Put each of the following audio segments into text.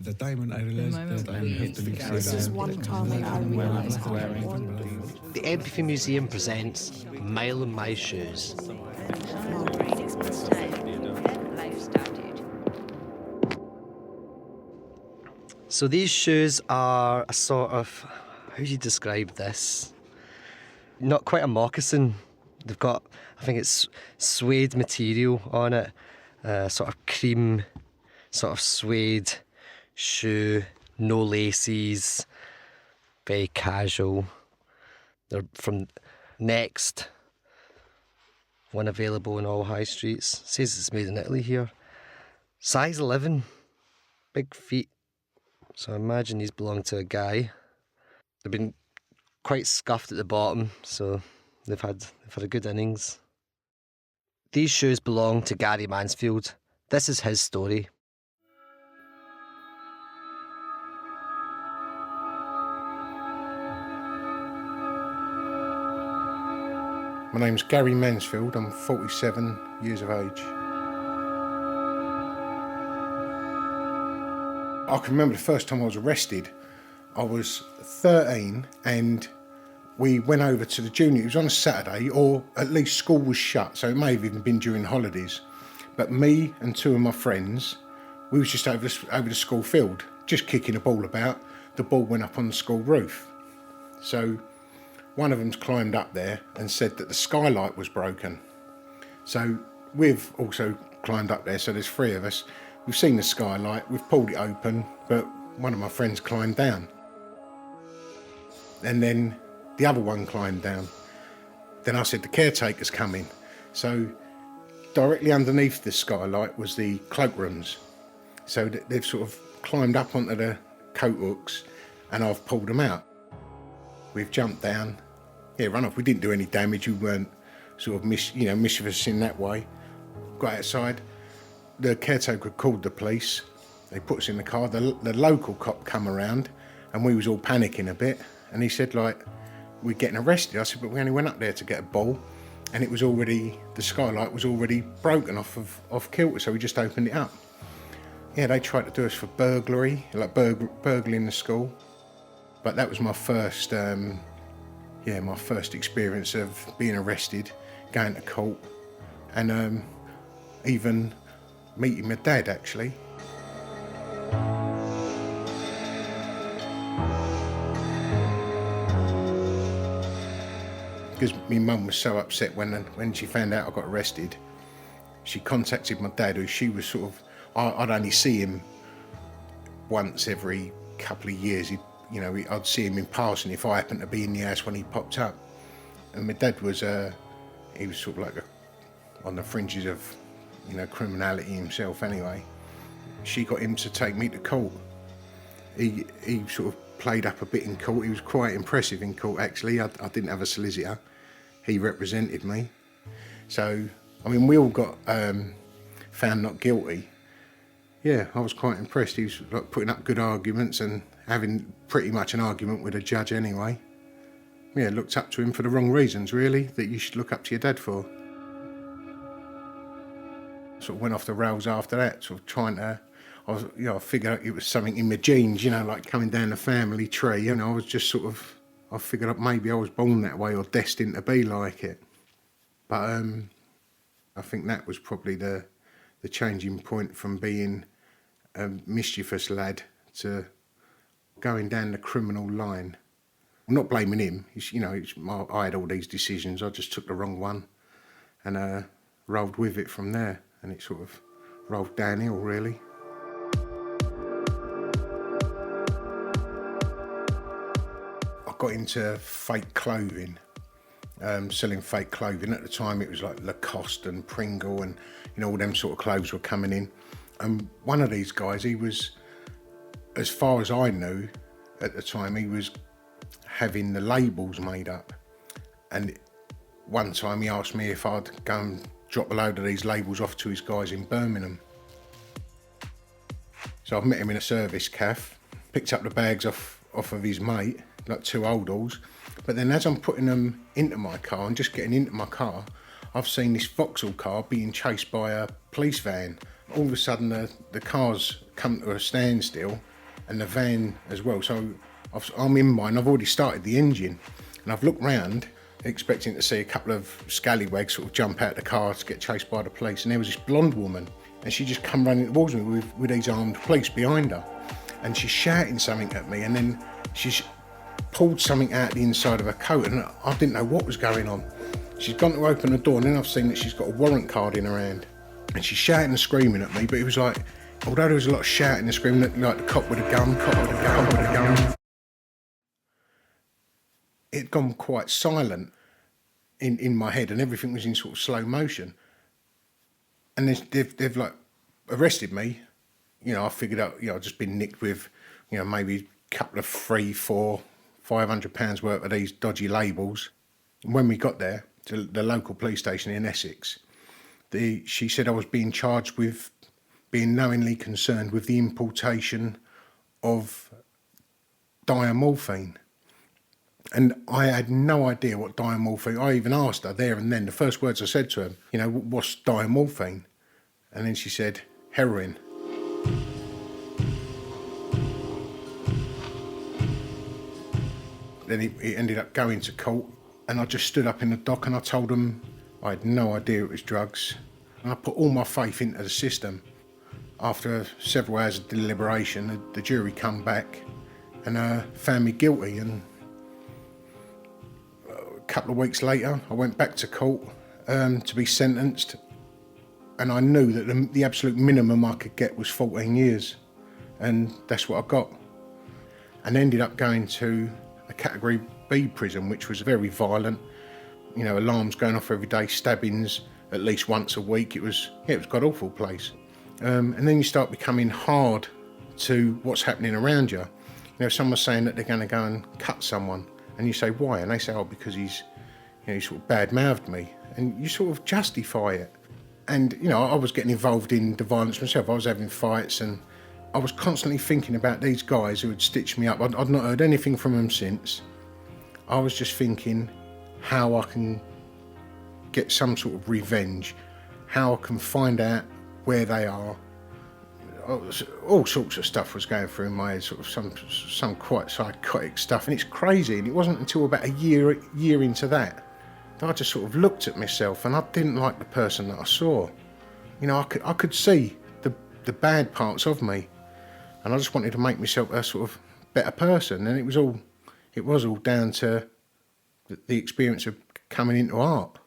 At the time when I realised that I would have to leave. This is one time when I realised how The Empathy Museum presents Mile in My Shoes. So these shoes are a sort of, how do you describe this? Not quite a moccasin. They've got, I think it's suede material on it, sort of cream, sort of suede shoe, no laces, very casual. They're from Next, one available in all high streets. It says it's made in Italy here. Size 11, big feet. So I imagine these belong to a guy. They've been quite scuffed at the bottom, so they've had a good innings. These shoes belong to Gary Mansfield. This is his story. My name's Gary Mansfield, I'm 47 years of age. I can remember the first time I was arrested. I was 13 and we went over to the junior, it was on a Saturday, or at least school was shut, so it may have even been during holidays. But me and two of my friends, we was just over the school field, just kicking a ball about. The ball went up on the school roof. So one of them's climbed up there and said that the skylight was broken. So we've also climbed up there, so there's three of us. We've seen the skylight, we've pulled it open, but one of my friends climbed down. And then the other one climbed down. Then I said, the caretaker's coming. So directly underneath the skylight was the cloakrooms. So they've sort of climbed up onto the coat hooks and I've pulled them out. We've jumped down, run off. We didn't do any damage, we weren't sort of mischievous in that way. Got outside. The caretaker called the police. They put us in the car. The local cop come around and we was all panicking a bit. And he said, like, we're getting arrested. I said, but we only went up there to get a ball and it was already, the skylight was already broken off kilter, so we just opened it up. Yeah, they tried to do us for burglary, like burgling the school. But that was my first, my first experience of being arrested, going to court, and even meeting my dad, actually. Because my mum was so upset when she found out I got arrested, she contacted my dad, who she was sort of, I'd only see him once every couple of years. I'd see him in passing if I happened to be in the house when he popped up. And my dad was, he was sort of like on the fringes of, criminality himself anyway. She got him to take me to court. He sort of played up a bit in court. He was quite impressive in court, actually. I didn't have a solicitor. He represented me. So, we all got found not guilty. Yeah, I was quite impressed. He was like putting up good arguments and having pretty much an argument with a judge anyway. Yeah, looked up to him for the wrong reasons, really, that you should look up to your dad for. Sort of went off the rails after that, sort of trying to, I figured out it was something in my genes, like coming down the family tree, I was just sort of, I figured out maybe I was born that way or destined to be like it. But I think that was probably the changing point from being a mischievous lad to going down the criminal line. I'm not blaming him. I had all these decisions. I just took the wrong one and rolled with it from there. And it sort of rolled downhill, really. I got into fake clothing, selling fake clothing. At the time, it was like Lacoste and Pringle and, all them sort of clothes were coming in. And one of these guys, he was, as far as I knew at the time, he was having the labels made up. And one time he asked me if I'd go and drop a load of these labels off to his guys in Birmingham. So I've met him in a service cafe, picked up the bags off of his mate, like 2 old-alls. But then as I'm putting them into my car and just getting into my car, I've seen this Vauxhall car being chased by a police van. All of a sudden the car's come to a standstill and the van as well. So I'm in mine, I've already started the engine, and I've looked round expecting to see a couple of scallywags sort of jump out the car to get chased by the police, and there was this blonde woman, and she just come running towards me with these armed police behind her, and she's shouting something at me, and then she's pulled something out the inside of her coat, and I didn't know what was going on. She's gone to open the door, and then I've seen that she's got a warrant card in her hand, and she's shouting and screaming at me, but it was like, although there was a lot of shouting and screaming, like the cop with a gun, it had gone quite silent in my head, and everything was in sort of slow motion. And they've like arrested me. You know, I figured out, I've just been nicked with, maybe a couple of £500 worth of these dodgy labels. And when we got there to the local police station in Essex, she said I was being charged with being knowingly concerned with the importation of diamorphine. And I had no idea what diamorphine. I even asked her there and then. The first words I said to her, what's diamorphine? And then she said, heroin. Then it ended up going to court, and I just stood up in the dock and I told them I had no idea it was drugs. And I put all my faith into the system. After several hours of deliberation, the jury come back and found me guilty. And a couple of weeks later, I went back to court to be sentenced. And I knew that the absolute minimum I could get was 14 years. And that's what I got. And ended up going to a Category B prison, which was very violent. Alarms going off every day, stabbings at least once a week. It was a god-awful place. And then you start becoming hard to what's happening around you. Someone's saying that they're going to go and cut someone, and you say, why? And they say, oh, because he sort of bad-mouthed me. And you sort of justify it. And, I was getting involved in the violence myself. I was having fights, and I was constantly thinking about these guys who had stitched me up. I'd not heard anything from them since. I was just thinking how I can get some sort of revenge, how I can find out where they are. All sorts of stuff was going through my head, sort of some quite psychotic stuff, and it's crazy. And it wasn't until about a year into that I just sort of looked at myself, and I didn't like the person that I saw. I could see the bad parts of me, and I just wanted to make myself a sort of better person. And it was all down to the experience of coming into art.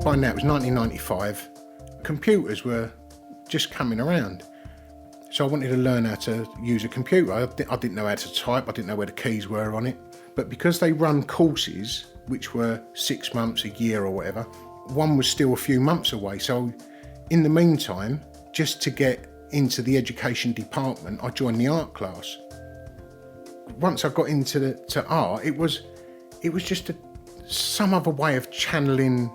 By now it was 1995. Computers were just coming around. So I wanted to learn how to use a computer. I didn't know how to type, I didn't know where the keys were on it. But because they run courses, which were 6 months, a year or whatever, one was still a few months away. So in the meantime, just to get into the education department, I joined the art class. Once I got into art, it was just some other way of channeling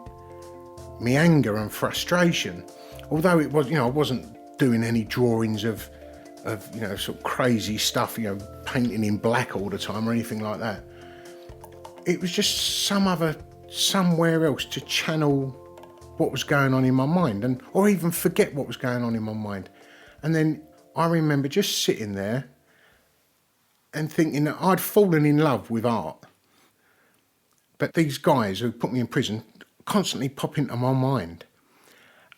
my anger and frustration. Although it was, I wasn't doing any drawings of sort of crazy stuff, painting in black all the time or anything like that. It was just somewhere else to channel what was going on in my mind, or even forget what was going on in my mind. And then I remember just sitting there and thinking that I'd fallen in love with art. But these guys who put me in prison constantly pop into my mind.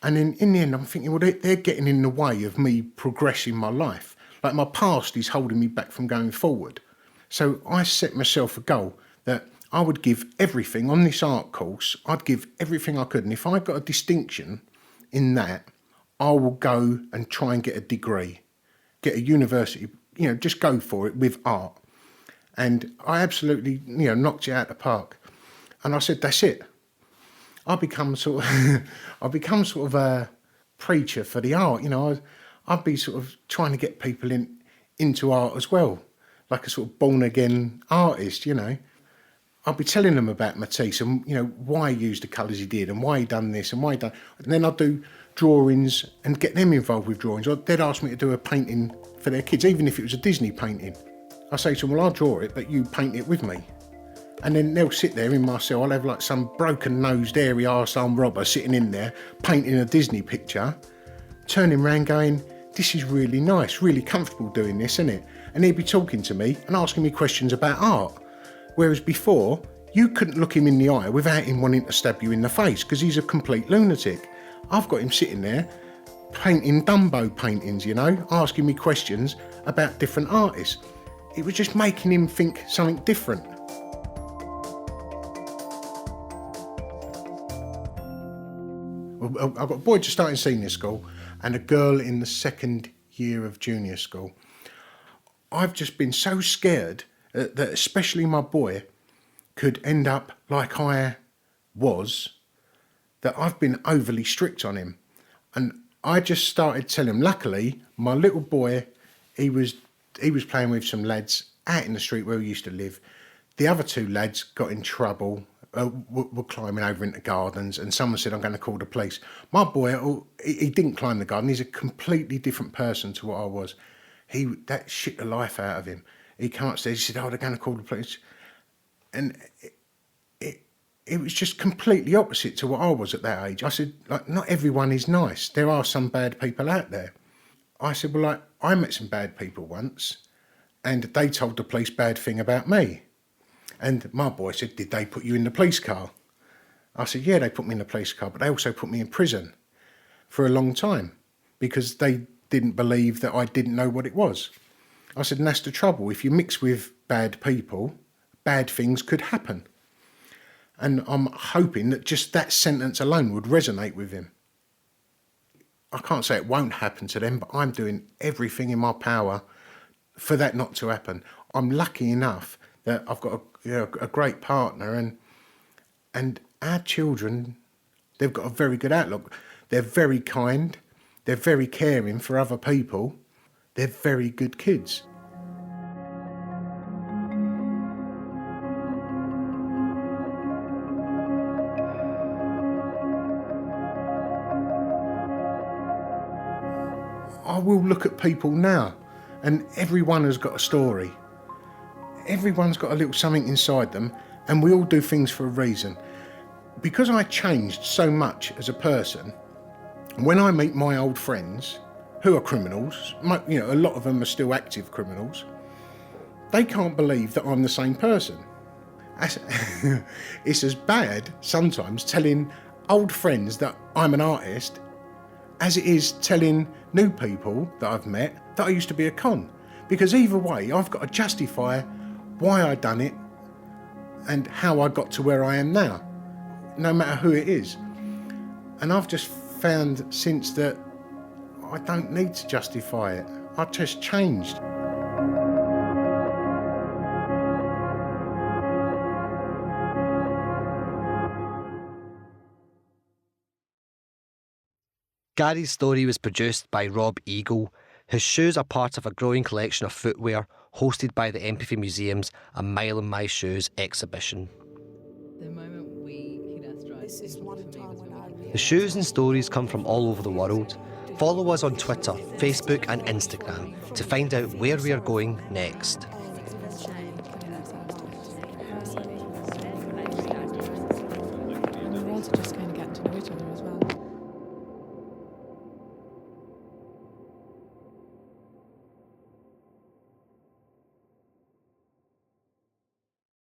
And then in the end, I'm thinking, well, they're getting in the way of me progressing my life. Like, my past is holding me back from going forward. So I set myself a goal that I would give everything on this art course. I'd give everything I could. And if I got a distinction in that, I will go and try and get a degree, get a university, just go for it with art. And I absolutely, knocked it out of the park. And I said, that's it. I've become sort of a preacher for the art. I'd be sort of trying to get people into art as well, like a sort of born again artist. I'd be telling them about Matisse and why he used the colours he did and why he done this and why he done. And then I'd do drawings and get them involved with drawings. Or they'd ask me to do a painting for their kids, even if it was a Disney painting. I say to them, well, I'll draw it, but you paint it with me. And then they'll sit there in my cell. I'll have like some broken-nosed, hairy arsehole robber sitting in there, painting a Disney picture, turning around going, this is really nice, really comfortable doing this, isn't it? And he'd be talking to me and asking me questions about art. Whereas before, you couldn't look him in the eye without him wanting to stab you in the face because he's a complete lunatic. I've got him sitting there painting Dumbo paintings, you know, asking me questions about different artists. It was just making him think something different. I've got a boy just starting senior school and a girl in the second year of junior school. I've just been so scared that especially my boy could end up like I was, that I've been overly strict on him. And I just started telling him, luckily, my little boy, he was playing with some lads out in the street where we used to live. The other two lads got in trouble, were climbing over into gardens, and someone said, I'm going to call the police. My boy, he didn't climb the garden. He's a completely different person to what I was. That shit the life out of him. He came upstairs, he said, they're going to call the police. And it was just completely opposite to what I was at that age. I said, like, not everyone is nice. There are some bad people out there. I said, well, like, I met some bad people once, and they told the police bad thing about me. And my boy said, did they put you in the police car? I said, yeah, they put me in the police car, but they also put me in prison for a long time because they didn't believe that I didn't know what it was. I said, and that's the trouble. If you mix with bad people, bad things could happen. And I'm hoping that just that sentence alone would resonate with him. I can't say it won't happen to them, but I'm doing everything in my power for that not to happen. I'm lucky enough that I've got a great partner, and our children, they've got a very good outlook. They're very kind, they're very caring for other people, they're very good kids. I will look at people now, and everyone has got a story. Everyone's got a little something inside them, and we all do things for a reason. Because I changed so much as a person, when I meet my old friends, who are criminals, a lot of them are still active criminals, they can't believe that I'm the same person. It's as bad sometimes telling old friends that I'm an artist as it is telling new people that I've met that I used to be a con. Because either way, I've got to justify why I done it and how I got to where I am now, no matter who it is. And I've just found since that I don't need to justify it. I've just changed. Gary's story was produced by Rob Eagle. His shoes are part of a growing collection of footwear hosted by the Empathy Museum's A Mile in My Shoes exhibition. The moment we hit our stride, This is one time when I The shoes and stories come from all over the world. Follow us on Twitter, Facebook and Instagram to find out where we are going next.